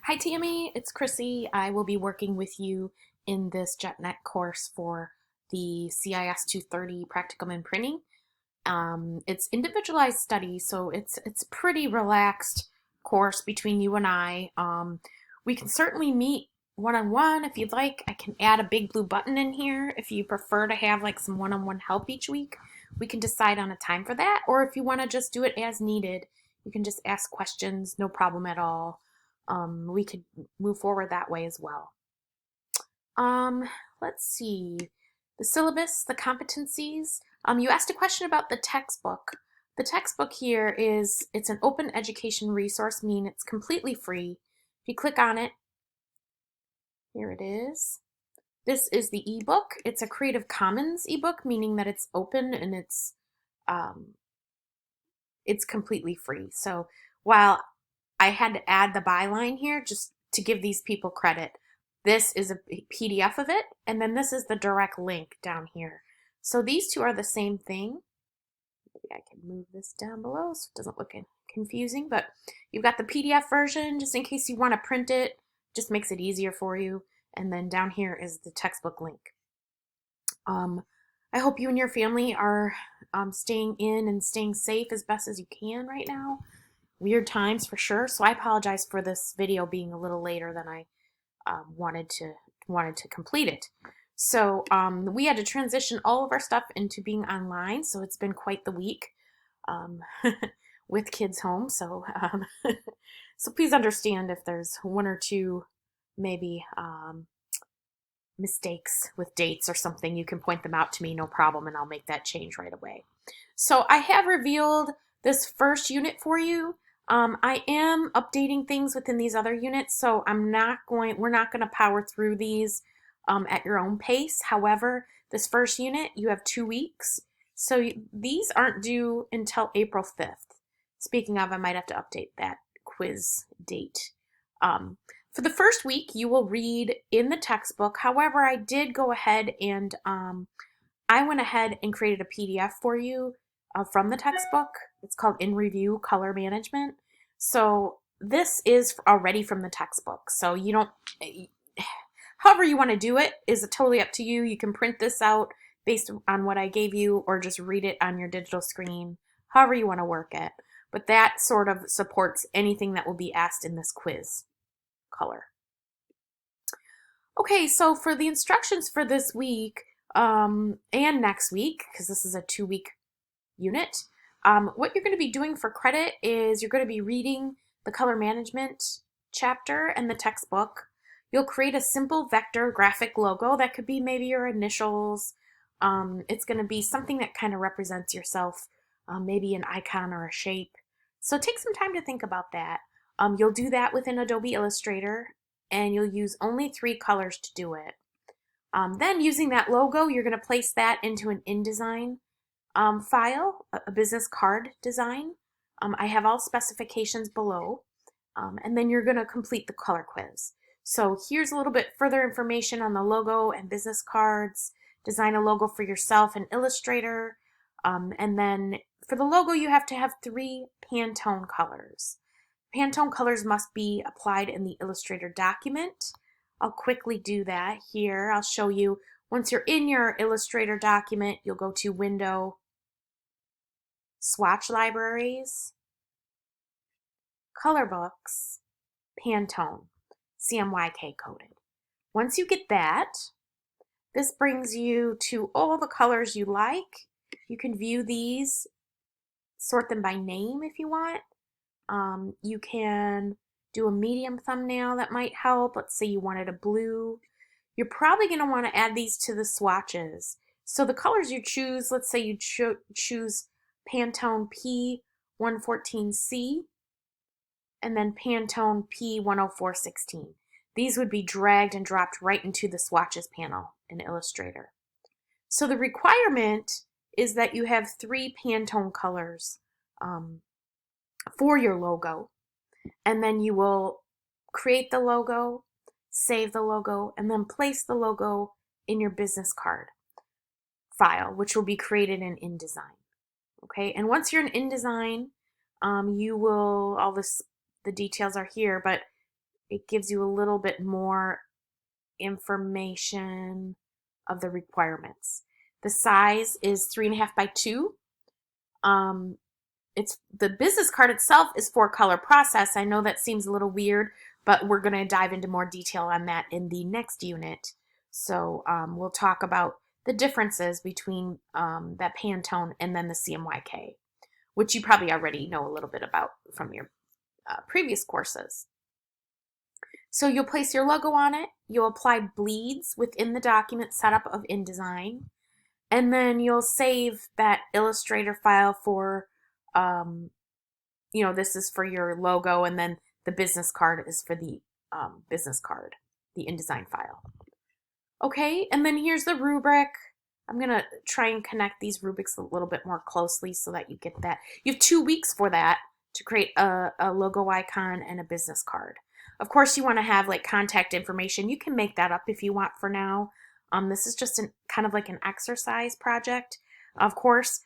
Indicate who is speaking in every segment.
Speaker 1: Hi Tammy, it's Chrissy. I will be working with you in this JetNet course for the CIS 230 practicum in printing. It's individualized study, so it's pretty relaxed course between you and I. We can certainly meet one-on-one if you'd like. I can add a big blue button in here if you prefer to have like some one-on-one help each week. We can decide on a time for that, or if you want to just do it as needed, you can just ask questions, no problem at all. We could move forward that way as well. Um, let's see. The syllabus, the competencies. You asked a question about the textbook. The textbook here it's an open education resource, meaning it's completely free. If you click on it, here it is. This is the ebook. It's a Creative Commons ebook, meaning that it's open and it's completely free. So while I had to add the byline here just to give these people credit, this is a PDF of it, and then this is the direct link down here. So these two are the same thing. Maybe I can move this down below so it doesn't look confusing, but you've got the PDF version just in case you want to print it, just makes it easier for you. And then down here is the textbook link. I hope you and your family are staying in and staying safe as best as you can right now. Weird times for sure, so I apologize for this video being a little later than I wanted to complete it. So we had to transition all of our stuff into being online, so it's been quite the week with kids home. So so please understand if there's one or two maybe mistakes with dates or something. You can point them out to me, no problem, and I'll make that change right away. So I have revealed this first unit for you. I am updating things within these other units, so we're not going to power through these at your own pace. However, this first unit, you have 2 weeks. So these aren't due until April 5th. Speaking of, I might have to update that quiz date. For the first week, you will read in the textbook. However, I did go ahead and I went ahead and created a PDF for you from the textbook. It's called In Review Color Management. So this is already from the textbook. So you don't, however you want to do it is totally up to you. You can print this out based on what I gave you or just read it on your digital screen, however you want to work it. But that sort of supports anything that will be asked in this quiz color. Okay, so for the instructions for this week and next week, because this is a 2-week unit, what you're going to be doing for credit is you're going to be reading the color management chapter and the textbook. You'll create a simple vector graphic logo that could be maybe your initials. It's going to be something that kind of represents yourself, maybe an icon or a shape. So take some time to think about that. You'll do that within Adobe Illustrator, and you'll use only 3 colors to do it. Then using that logo, you're going to place that into an InDesign file, a business card design. I have all specifications below, and then you're going to complete the color quiz. So here's a little bit further information on the logo and business cards. Design a logo for yourself in Illustrator, and then for the logo, you have to have 3 Pantone colors. Pantone colors must be applied in the Illustrator document. I'll quickly do that here. I'll show you. Once you're in your Illustrator document, you'll go to Window, Swatch Libraries, Color Books, Pantone, CMYK coded. Once you get that, this brings you to all the colors you like. You can view these, sort them by name if you want. You can do a medium thumbnail that might help. Let's say you wanted a blue. You're probably going to want to add these to the swatches. So the colors you choose, let's say you choose Pantone P114C and then Pantone P10416. These would be dragged and dropped right into the swatches panel in Illustrator. So the requirement is that you have 3 Pantone colors for your logo, and then you will create the logo, save the logo, and then place the logo in your business card file, which will be created in InDesign. Okay, and once you're in InDesign, you will, the details are here, but it gives you a little bit more information of the requirements. The size is 3.5 by 2. Um, it's the business card itself is 4-color process. I know that seems a little weird, but we're going to dive into more detail on that in the next unit. So we'll talk about the differences between that Pantone and then the CMYK, which you probably already know a little bit about from your previous courses. So you'll place your logo on it, you'll apply bleeds within the document setup of InDesign, and then you'll save that Illustrator file for, this is for your logo, and then the business card is for the business card, the InDesign file. Okay, and then here's the rubric. I'm going to try and connect these rubrics a little bit more closely so that you get that. You have 2 weeks for that to create a logo icon and a business card. Of course, you want to have like contact information. You can make that up if you want for now. This is just kind of like an exercise project. Of course,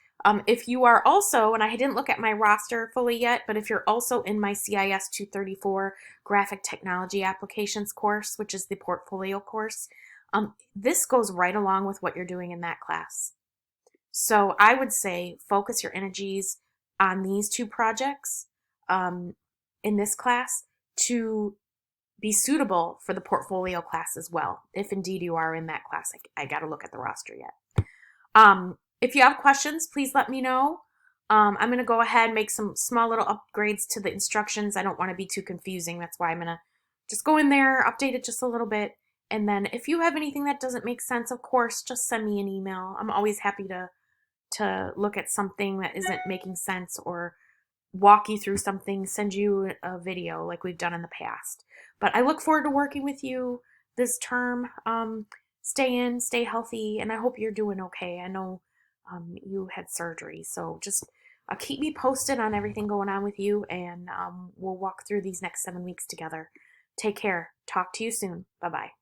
Speaker 1: if you are also, and I didn't look at my roster fully yet, but if you're also in my CIS 234 Graphic Technology Applications course, which is the portfolio course, this goes right along with what you're doing in that class. So I would say focus your energies on these 2 projects in this class to be suitable for the portfolio class as well, if indeed you are in that class. I got to look at the roster yet. If you have questions, please let me know. I'm going to go ahead and make some small little upgrades to the instructions. I don't want to be too confusing. That's why I'm going to just go in there, update it just a little bit. And then if you have anything that doesn't make sense, of course, just send me an email. I'm always happy to look at something that isn't making sense or walk you through something, send you a video like we've done in the past. But I look forward to working with you this term. Stay in, stay healthy, and I hope you're doing okay. I know you had surgery, so just keep me posted on everything going on with you, and we'll walk through these next 7 weeks together. Take care. Talk to you soon. Bye-bye.